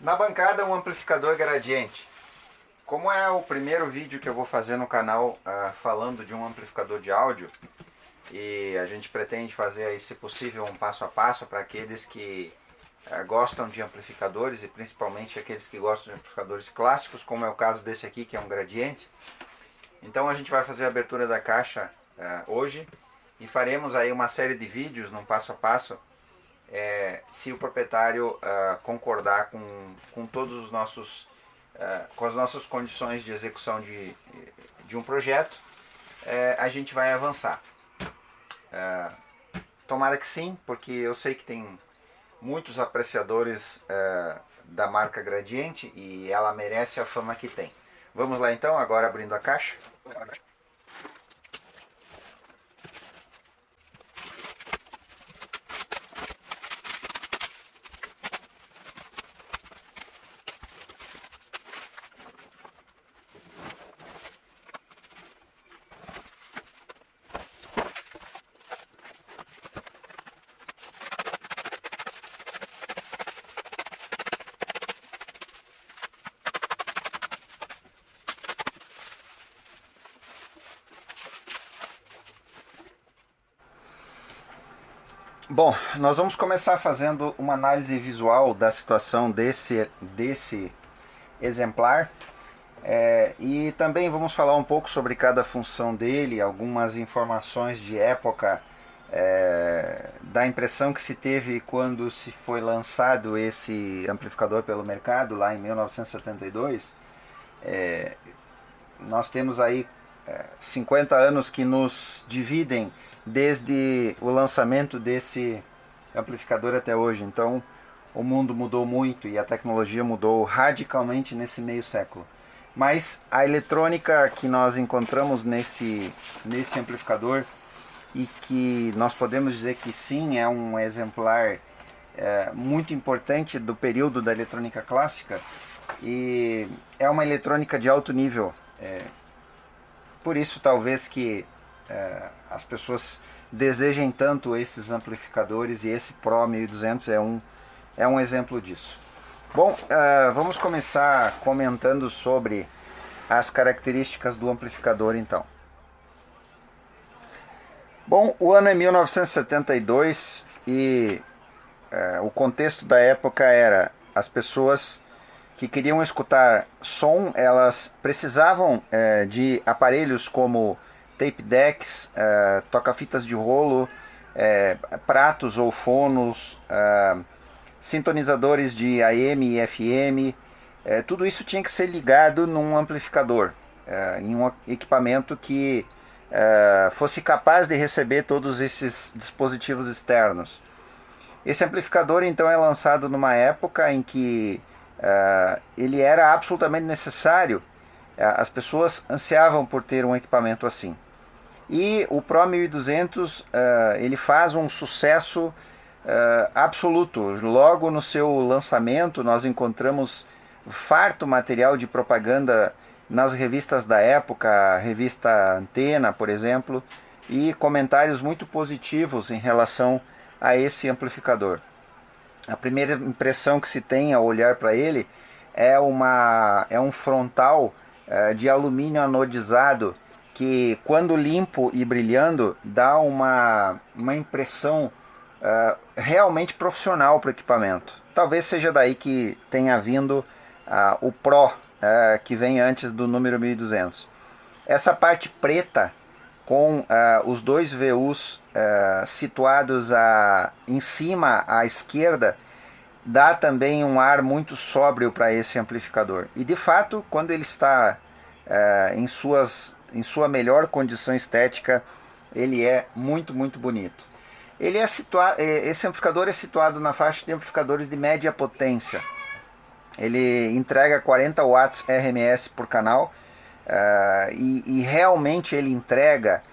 Na bancada, um amplificador gradiente. Como é o primeiro vídeo que eu vou fazer no canal falando de um amplificador de áudio, e a gente pretende fazer aí, se possível, um passo a passo para aqueles que gostam de amplificadores, e principalmente aqueles que gostam de amplificadores clássicos, como é o caso desse aqui, que é um gradiente. Então a gente vai fazer a abertura da caixa hoje, e faremos aí uma série de vídeos num passo a passo, se o proprietário concordar com todos os nossos com as nossas condições de execução de um projeto, a gente vai avançar. Tomara que sim, porque eu sei que tem muitos apreciadores da marca Gradiente e ela merece a fama que tem. Vamos lá então, agora abrindo a caixa. Bom, nós vamos começar fazendo uma análise visual da situação desse exemplar, e também vamos falar um pouco sobre cada função dele, algumas informações de época, da impressão que se teve quando se foi lançado esse amplificador pelo mercado, lá em 1972. Nós temos aí 50 anos que nos dividem desde o lançamento desse amplificador até hoje. Então o mundo mudou muito e a tecnologia mudou radicalmente nesse meio século. Mas a eletrônica que nós encontramos nesse amplificador, e que nós podemos dizer que sim, é um exemplar muito importante do período da eletrônica clássica, e é uma eletrônica de alto nível. Por isso talvez que as pessoas desejem tanto esses amplificadores, e esse Pro 1200 é um exemplo disso. Bom, vamos começar comentando sobre as características do amplificador então. Bom, o ano é 1972 e o contexto da época era: as pessoas que queriam escutar som, elas precisavam de aparelhos como tape decks, toca-fitas de rolo, pratos ou fonos, sintonizadores de AM e FM. Tudo isso tinha que ser ligado num amplificador, em um equipamento que fosse capaz de receber todos esses dispositivos externos. Esse amplificador então é lançado numa época em que ele era absolutamente necessário. As pessoas ansiavam por ter um equipamento assim. E o Pro 1200 ele faz um sucesso absoluto. Logo no seu lançamento nós encontramos farto material de propaganda nas revistas da época, a revista Antena, por exemplo, e comentários muito positivos em relação a esse amplificador. A primeira impressão que se tem ao olhar para ele é um frontal de alumínio anodizado, que quando limpo e brilhando dá uma impressão realmente profissional para o equipamento. Talvez seja daí que tenha vindo o Pro, que vem antes do número 1200. Essa parte preta com os dois VUs situados em cima à esquerda dá também um ar muito sóbrio para esse amplificador. E de fato, quando ele está em sua melhor condição estética, ele é muito, muito bonito. Esse amplificador é situado na faixa de amplificadores de média potência. Ele entrega 40 watts RMS por canal, e realmente ele entrega.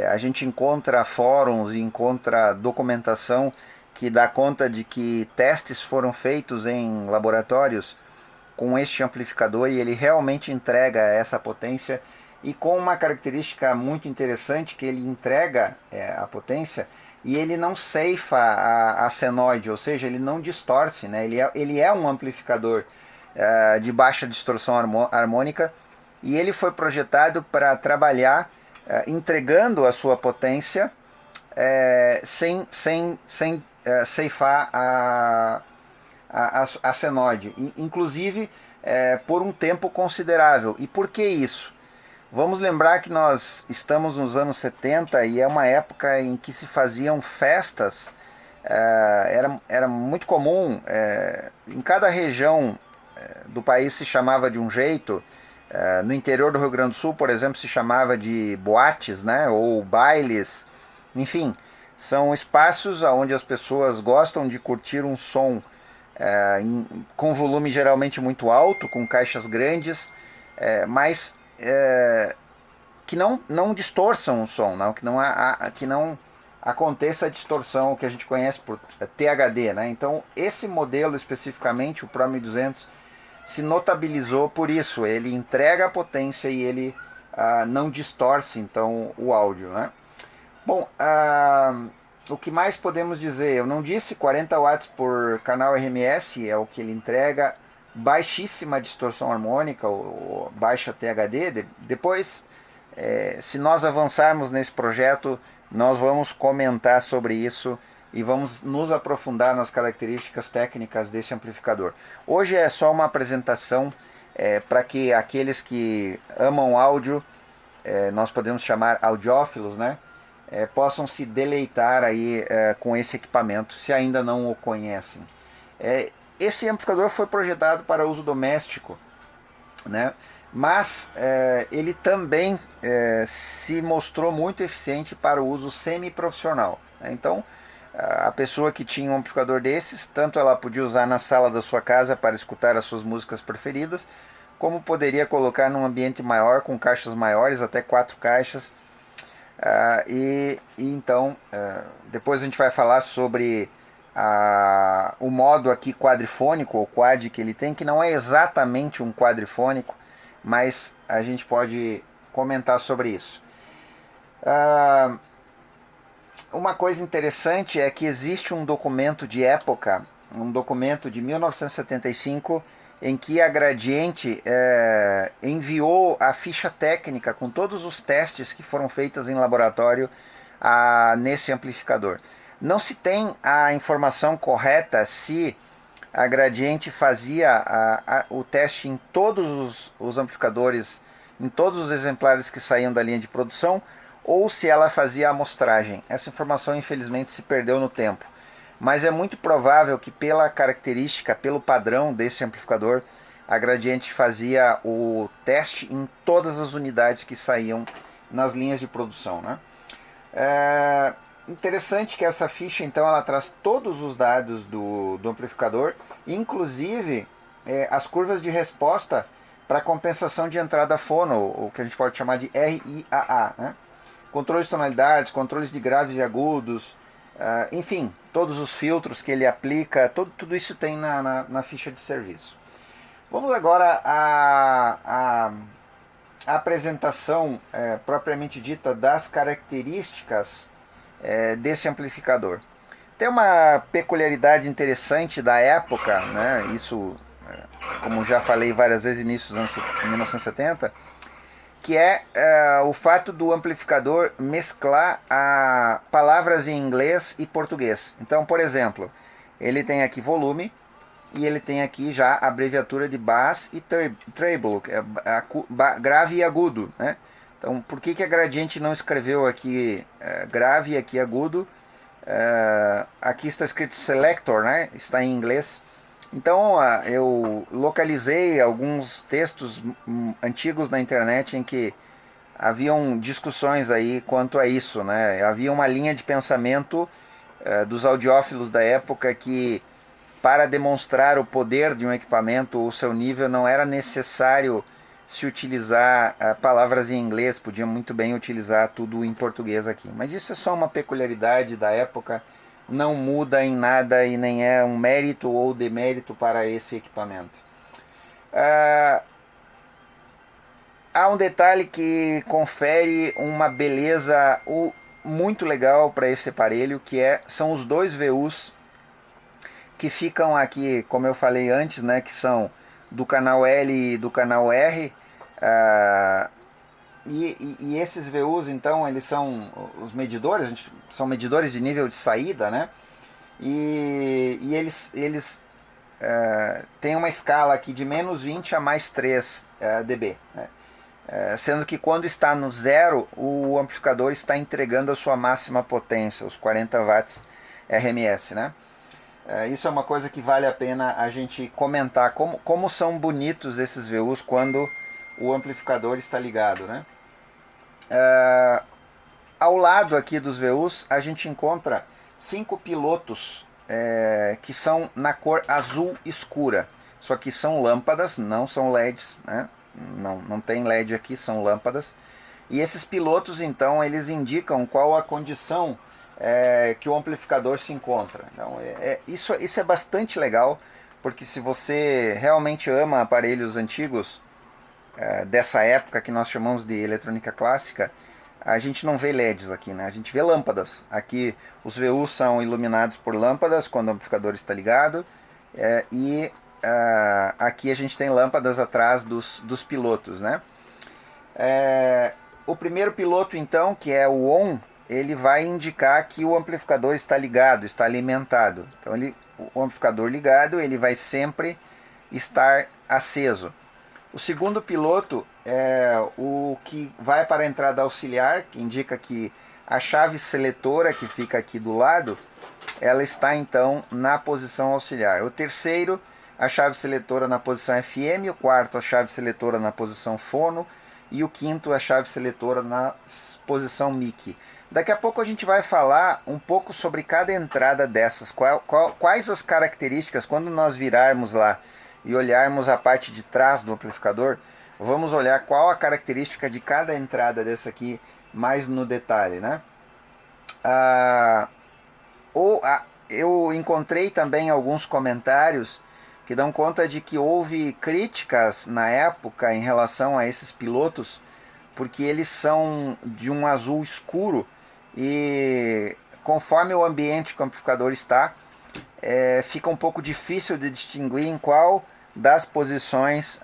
A gente encontra fóruns e encontra documentação que dá conta de que testes foram feitos em laboratórios com este amplificador, e ele realmente entrega essa potência, e com uma característica muito interessante, que ele entrega a potência e ele não ceifa a senoide, ou seja, ele não distorce, né? Ele é um amplificador de baixa distorção harmônica, e ele foi projetado para trabalhar entregando a sua potência sem ceifar a senoide, inclusive por um tempo considerável. E por que isso? Vamos lembrar que nós estamos nos anos 70 e é uma época em que se faziam festas, era muito comum, em cada região do país se chamava de um jeito. No interior do Rio Grande do Sul, por exemplo, se chamava de boates, né, ou bailes, enfim, são espaços onde as pessoas gostam de curtir um som com volume geralmente muito alto, com caixas grandes, mas que não distorçam o som, não, que não aconteça a distorção que a gente conhece por THD. Né? Então, esse modelo especificamente, o Pro 1200, se notabilizou por isso. Ele entrega a potência e ele não distorce então o áudio. Né? Bom, o que mais podemos dizer? Eu não disse 40 watts por canal RMS, é o que ele entrega, baixíssima distorção harmônica, ou baixa THD. Depois, se nós avançarmos nesse projeto, nós vamos comentar sobre isso e vamos nos aprofundar nas características técnicas desse amplificador. Hoje é só uma apresentação para que aqueles que amam áudio, nós podemos chamar audiófilos, né? Possam se deleitar aí com esse equipamento, se ainda não o conhecem. Esse amplificador foi projetado para uso doméstico, né? Mas ele também se mostrou muito eficiente para o uso semi-profissional. Né? Então, a pessoa que tinha um amplificador desses, tanto ela podia usar na sala da sua casa para escutar as suas músicas preferidas, como poderia colocar num ambiente maior, com caixas maiores, até 4 caixas. Então, depois a gente vai falar sobre o modo aqui quadrifônico, ou quad, que ele tem, que não é exatamente um quadrifônico, mas a gente pode comentar sobre isso. Uma coisa interessante é que existe um documento de época, um documento de 1975, em que a Gradiente enviou a ficha técnica com todos os testes que foram feitos em laboratório nesse amplificador. Não se tem a informação correta se a Gradiente fazia o teste em todos os amplificadores, em todos os exemplares que saíam da linha de produção, ou se ela fazia a amostragem. Essa informação infelizmente se perdeu no tempo. Mas é muito provável que pela característica, pelo padrão desse amplificador, a Gradiente fazia o teste em todas as unidades que saíam nas linhas de produção. Né? Interessante que essa ficha então ela traz todos os dados do amplificador, inclusive as curvas de resposta para compensação de entrada fono, o que a gente pode chamar de RIAA. Né? Controles de tonalidades, controles de graves e agudos, enfim, todos os filtros que ele aplica, tudo isso tem na ficha de serviço. Vamos agora à apresentação propriamente dita das características desse amplificador. Tem uma peculiaridade interessante da época, né? Isso, como já falei várias vezes, início dos anos 1970, que é o fato do amplificador mesclar palavras em inglês e português. Então, por exemplo, ele tem aqui volume e ele tem aqui já a abreviatura de bass e treble, grave e agudo. Né? Então, por que a Gradiente não escreveu aqui grave e aqui agudo? Aqui está escrito selector, né? Está em inglês. Então eu localizei alguns textos antigos na internet em que haviam discussões aí quanto a isso, né? Havia uma linha de pensamento dos audiófilos da época que para demonstrar o poder de um equipamento, o seu nível, não era necessário se utilizar palavras em inglês, podia muito bem utilizar tudo em português aqui. Mas isso é só uma peculiaridade da época, não muda em nada e nem é um mérito ou demérito para esse equipamento. Há um detalhe que confere uma beleza muito legal para esse aparelho, que são os dois VUs que ficam aqui, como eu falei antes, né, que são do canal L e do canal R. ah, e esses VUs, então, eles são os medidores, são medidores de nível de saída, né? E eles têm uma escala aqui de -20 a +3 dB, né? Sendo que quando está no zero, o amplificador está entregando a sua máxima potência, os 40 watts RMS, né? Isso é uma coisa que vale a pena a gente comentar, como são bonitos esses VUs quando o amplificador está ligado, né? Ao lado aqui dos VUs, a gente encontra 5 pilotos que são na cor azul escura. Só que são lâmpadas, não são LEDs, né? Não tem LED aqui, são lâmpadas. E esses pilotos, então, eles indicam qual a condição que o amplificador se encontra. Então, isso é bastante legal, porque se você realmente ama aparelhos antigos, dessa época que nós chamamos de eletrônica clássica, a gente não vê LEDs aqui, né? A gente vê lâmpadas. Aqui os VUs são iluminados por lâmpadas quando o amplificador está ligado, aqui a gente tem lâmpadas atrás dos pilotos, né? O primeiro piloto, então, que é o ON, ele vai indicar que o amplificador está ligado, está alimentado. Então, o amplificador ligado, ele vai sempre estar aceso. O segundo piloto é o que vai para a entrada auxiliar, que indica que a chave seletora que fica aqui do lado, ela está então na posição auxiliar. O terceiro, a chave seletora na posição FM, o quarto, a chave seletora na posição fono, e o quinto, a chave seletora na posição mic. Daqui a pouco a gente vai falar um pouco sobre cada entrada dessas, quais as características, quando nós virarmos lá e olharmos a parte de trás do amplificador, vamos olhar qual a característica de cada entrada dessa aqui mais no detalhe, né? Eu encontrei também alguns comentários que dão conta de que houve críticas na época em relação a esses pilotos, porque eles são de um azul escuro e conforme o ambiente que o amplificador está, fica um pouco difícil de distinguir em qual das posições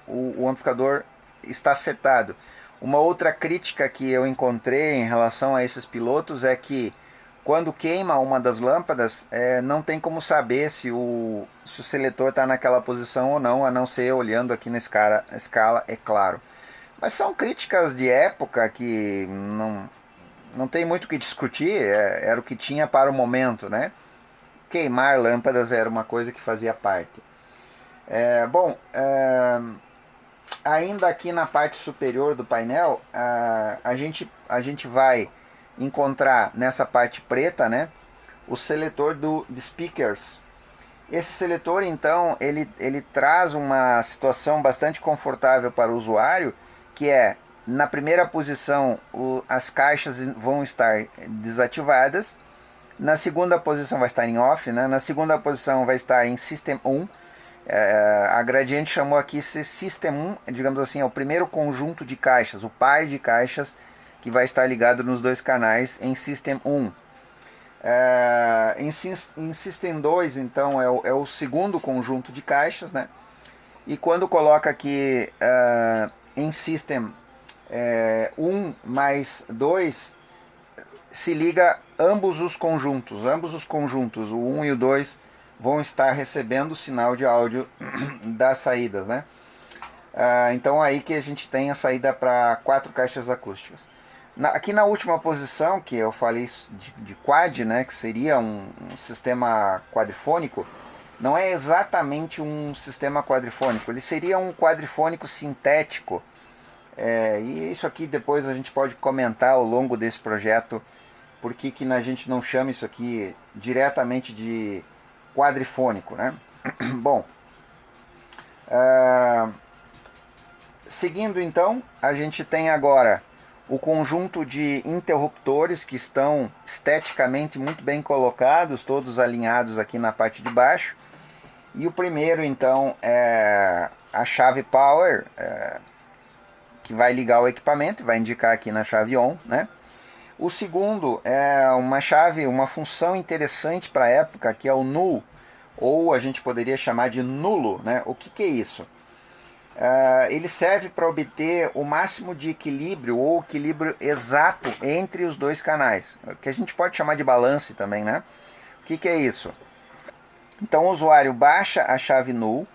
o amplificador está setado. Uma outra crítica que eu encontrei em relação a esses pilotos é que quando queima uma das lâmpadas, não tem como saber se o seletor está naquela posição ou não, a não ser olhando aqui na escala, é claro. Mas são críticas de época que não tem muito o que discutir, era o que tinha para o momento, né? Queimar lâmpadas era uma coisa que fazia parte. Ainda aqui na parte superior do painel, a gente vai encontrar nessa parte preta, né, o seletor de speakers. Esse seletor, então, ele traz uma situação bastante confortável para o usuário, que na primeira posição as caixas vão estar desativadas, na segunda posição vai estar em off, né? Na segunda posição vai estar em System 1. A Gradiente chamou aqui System 1, digamos assim, é o primeiro conjunto de caixas, o par de caixas que vai estar ligado nos dois canais em System 1. Em System 2, então, é o segundo conjunto de caixas, né? E quando coloca aqui em System 1 mais 2, se liga ambos os conjuntos, o 1 e o 2 vão estar recebendo o sinal de áudio das saídas, né? Então aí que a gente tem a saída para 4 caixas acústicas. Aqui na última posição, que eu falei de quad, né, que seria um sistema quadrifônico, não é exatamente um sistema quadrifônico, ele seria um quadrifônico sintético. E isso aqui depois a gente pode comentar ao longo desse projeto, por que a gente não chama isso aqui diretamente de quadrifônico, né? Bom, seguindo então, a gente tem agora o conjunto de interruptores que estão esteticamente muito bem colocados, todos alinhados aqui na parte de baixo. E o primeiro então é a chave power, que vai ligar o equipamento, vai indicar aqui na chave on, né? O segundo é uma chave, uma função interessante para a época, que é o null, ou a gente poderia chamar de nulo, né? O que é isso? Ele serve para obter o máximo de equilíbrio ou equilíbrio exato entre os dois canais, que a gente pode chamar de balance também, né? O que é isso? Então o usuário baixa a chave null,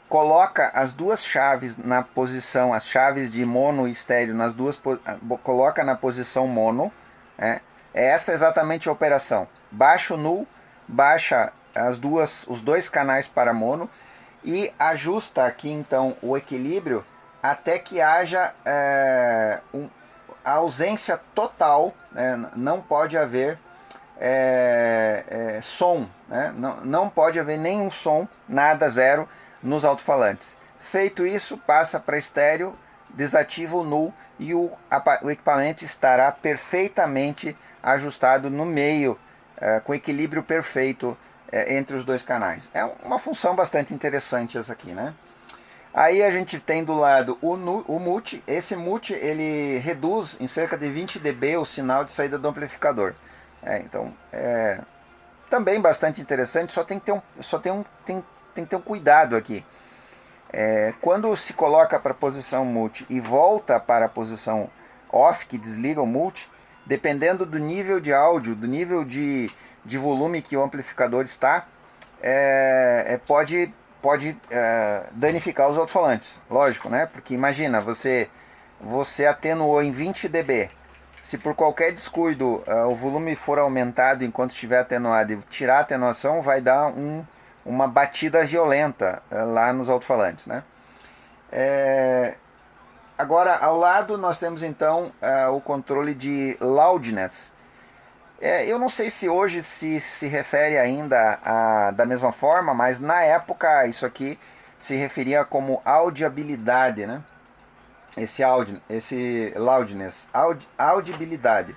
coloca as duas chaves na posição, as chaves de mono e estéreo nas duas, coloca na posição mono, né? Essa é exatamente a operação. Baixa o null, baixa os dois canais para mono e ajusta aqui então o equilíbrio até que haja a ausência total, né? Não pode haver som, né? Não pode haver nenhum som, nada, zero, nos alto-falantes. Feito isso, passa para estéreo, desativa o null e o equipamento estará perfeitamente ajustado no meio, com equilíbrio perfeito entre os dois canais. É uma função bastante interessante essa aqui, né? Aí a gente tem do lado o mute. Esse mute ele reduz em cerca de 20 dB o sinal de saída do amplificador. Então é também bastante interessante, só tem que ter um cuidado aqui. Quando se coloca para a posição mute e volta para a posição off, que desliga o mute, dependendo do nível de áudio, do nível de volume que o amplificador está, pode danificar os alto-falantes. Lógico, né? Porque imagina, você atenuou em 20 dB. Se por qualquer descuido o volume for aumentado enquanto estiver atenuado e tirar a atenuação, vai dar uma batida violenta lá nos alto-falantes, né? Agora, ao lado, nós temos então o controle de loudness. Eu não sei se hoje se refere ainda da mesma forma, mas na época isso aqui se referia como audibilidade, né? Esse loudness, audibilidade.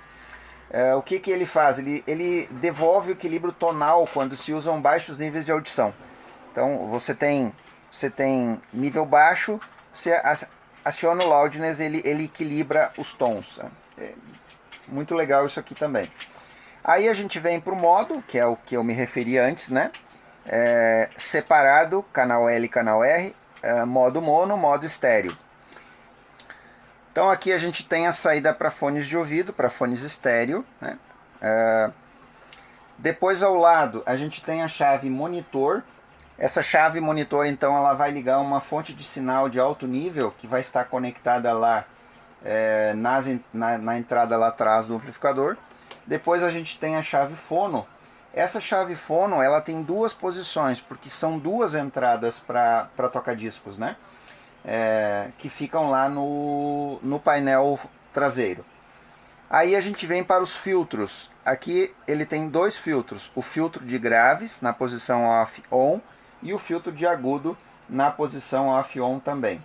O que ele faz? Ele devolve o equilíbrio tonal quando se usam baixos níveis de audição. Então você tem nível baixo, você aciona o loudness, ele equilibra os tons. Muito legal isso aqui também. Aí a gente vem para o modo, que é o que eu me referi antes, né? Separado, canal L e canal R, modo mono, modo estéreo. Então aqui a gente tem a saída para fones de ouvido, para fones estéreo, né? Depois ao lado a gente tem a chave monitor. Essa chave monitor então ela vai ligar uma fonte de sinal de alto nível que vai estar conectada lá na entrada lá atrás do amplificador. Depois a gente tem a chave fono. Essa chave fono ela tem duas posições, porque são duas entradas para toca-discos, né? Que ficam lá no painel traseiro. Aí a gente vem para os filtros. Aqui ele tem dois filtros, o filtro de graves na posição off-on e o filtro de agudo na posição off-on também.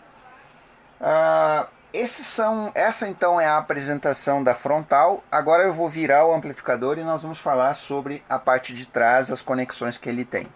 Essa então é a apresentação da frontal. Agora eu vou virar o amplificador e nós vamos falar sobre a parte de trás, as conexões que ele tem.